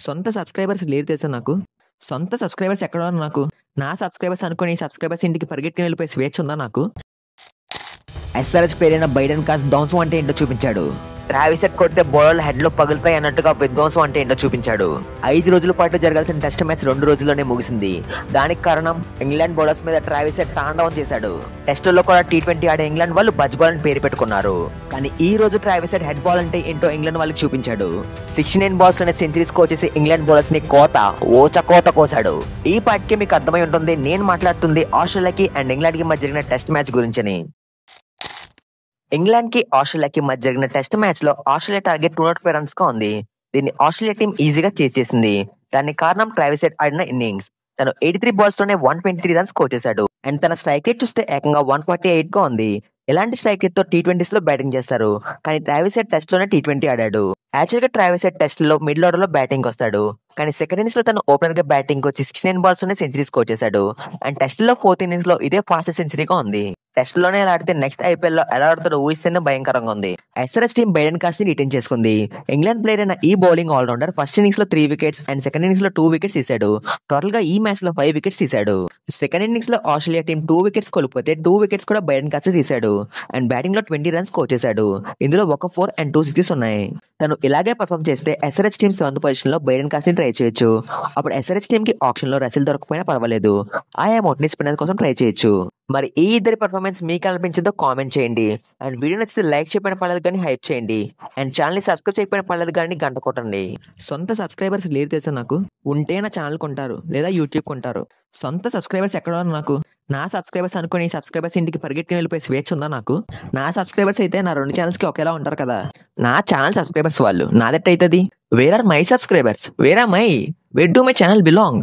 సొంత సబ్స్క్రైబర్స్ లేరు తెలుసా నాకు. సొంత సబ్స్క్రైబర్స్ ఎక్కడున్నారు నాకు. నా సబ్స్క్రైబర్స్ అనుకోని సబ్స్క్రైబర్స్ ఇంటికి పరిగెట్టుకుని వెళ్ళిపోయే స్వేచ్ఛ ఉందా నాకు. ఎస్ఆర్హెచ్ పేరైన బైడెన్ కాస్ట్ ధ్వంసం అంటే ఏంటో చూపించాడు. ట్రావిస్ హెడ్ కొడితే బౌలర్ల హెడ్ లో పగులుతాయి అన్నట్టుగా విధ్వంసం అంటే ఏంటో చూపించాడు. 5 రోజుల పాటు జరగాల్సిన టెస్ట్ మ్యాచ్ 2 రోజుల్లోనే ముగిసింది. దానికి కారణం ఇంగ్లాండ్ బౌలర్స్ మీద ట్రావిస్ హెడ్ తాండవం చేశాడు. టెస్టుల్లో కూడా T20 ఆడే ఇంగ్లాండ్ వాళ్ళు బజ్ బాల్ అని పేరు పెట్టుకున్నారు. కానీ ఈ రోజు ట్రావిస్ హెడ్ బాల్ అంటే ఏంటో ఇంగ్లాండ్ వాళ్ళకి చూపించాడు. 69 బాల్స్ లోనే సెంచరీ స్కోర్ చేసి ఇంగ్లాండ్ బౌలర్స్ ని కోత కోసాడు. ఈ పాటికే మీకు అర్థమై ఉంటుంది నేను మాట్లాడుతుంది ఆస్ట్రేలియాకి అండ్ ఇంగ్లాండ్ కి మధ్య జరిగిన టెస్ట్ మ్యాచ్ గురించని. ఇంగ్లాండ్ కి ఆస్ట్రేలియాకి మధ్య జరిగిన టెస్ట్ మ్యాచ్ లో ఆస్ట్రేలియా టార్గెట్ 205 రన్స్ గా ఉంది. దీన్ని ఆస్ట్రేలియా టీం ఈజీగా చేసేసింది. దానికి కారణం ట్రావిస్ హెడ్ ఆడిన ఇన్నింగ్స్. తను 83 బాల్స్ లోనే 123 రన్స్ స్కోర్ చేశాడు. అండ్ తన స్ట్రైక్ రేట్ చూస్తే ఏకంగా 148 గా ఉంది. ఇలాంటి స్ట్రైక్ రేట్ తో T20s లో బ్యాటింగ్ చేస్తారు. కానీ ట్రావిస్ హెడ్ టెస్ట్ లోనే T20 ఆడాడు. యాక్చువల్ గా ట్రావిస్ హెడ్ టెస్ట్ లో మిడిల్ ఆర్డర్ లో బ్యాటింగ్ వస్తాడు. కానీ సెకండ్ ఇన్నింగ్స్ లో తను ఓపెనర్ గా బ్యాటింగ్ వచ్చి 69 బాల్స్ లోనే సెంచరీ స్కోర్ చేశాడు. అండ్ టెస్ట్ లో 4th ఇన్నింగ్స్ లో ఇదే ఫాస్ట్ సెంచరీగా ఉంది. టెస్ట్ లోనే ఎలా ఆడితే నెక్స్ట్ IPL లో ఎలా ఆడుతాడో ఊహిస్తేనే భయంకరంగా ఉంది. ఎస్ఆర్హెచ్ టీం బైడెన్ కాస్ట్ ని రిటైన్ చేసుకుంది. ఇంగ్లాండ్ ప్లేయర్ అయిన ఈ బౌలింగ్ ఆల్రౌండర్ ఫస్ట్ ఇన్నింగ్స్ లో 3 వికెట్స్ అండ్ సెకండ్ ఇన్నింగ్స్ లో 2 వికెట్స్ తీశాడు. టోటల్ గా ఈ మ్యాచ్ లో 5 వికెట్స్ తీశాడు. సెకండ్ ఇన్నింగ్స్ లో ఆస్ట్రేలియా టీం 2 వికెట్స్ కోల్పోతే 2 వికెట్స్ కూడా బైడెన్ కాస్ట్ తీశాడు. అండ్ బ్యాటింగ్ లో 20 రన్స్ స్కోర్ చేశాడు. ఇందులో ఒక 4 అండ్ 2 సిక్సెస్ ఉన్నాయి. తను ఇలాగే పర్ఫామ్ చేస్తే ఎస్ఆర్హెచ్ టీం 7th పొజిషన్ లో బైడెన్ కాస్ట్ ని ట్రై చేయొచ్చు. అప్పుడు ఎస్ఆర్హెచ్ టీం కి ఆప్షన్ లో రసిల్ దొరకపోయినా పర్వాలేదు. ఆ అమౌంట్ ని స్పిన్నర్ కోసం ట్రై చేయొచ్చు. మరి ఈ ఇద్దరి పర్ఫార్మెన్స్ మీకు అనిపించిందో కామెంట్ చేయండి. అండ్ వీడియో నచ్చితే లైక్ చేయకపోయిన పర్లేదు కానీ హైప్ చేయండి. అండ్ ఛానల్ ని సబ్స్క్రైబ్ చేయకపోయిన పర్లేదు కానీ గంట కొట్టండి. సొంత సబ్స్క్రైబర్స్ లేరు తెలుసా నాకు. ఉంటే నా ఛానల్ కొంటారు లేదా యూట్యూబ్ కొంటారు. సొంత సబ్స్క్రైబర్స్ ఎక్కడ నాకు. నా సబ్స్క్రైబర్స్ అనుకుని సబ్స్క్రైబర్స్ ఇంటికి పరిగెట్టుకుని వెళ్ళిపోయే స్వేచ్ఛ ఉందా నాకు. నా సబ్స్క్రైబర్స్ అయితే నా 2 ఛానల్స్ కి ఒకేలా ఉంటారు కదా. నా ఛానల్ సబ్స్క్రైబర్స్ వాళ్ళు నాదెట్ అవుతుంది. Where are my subscribers, where are my, where do my channel belong.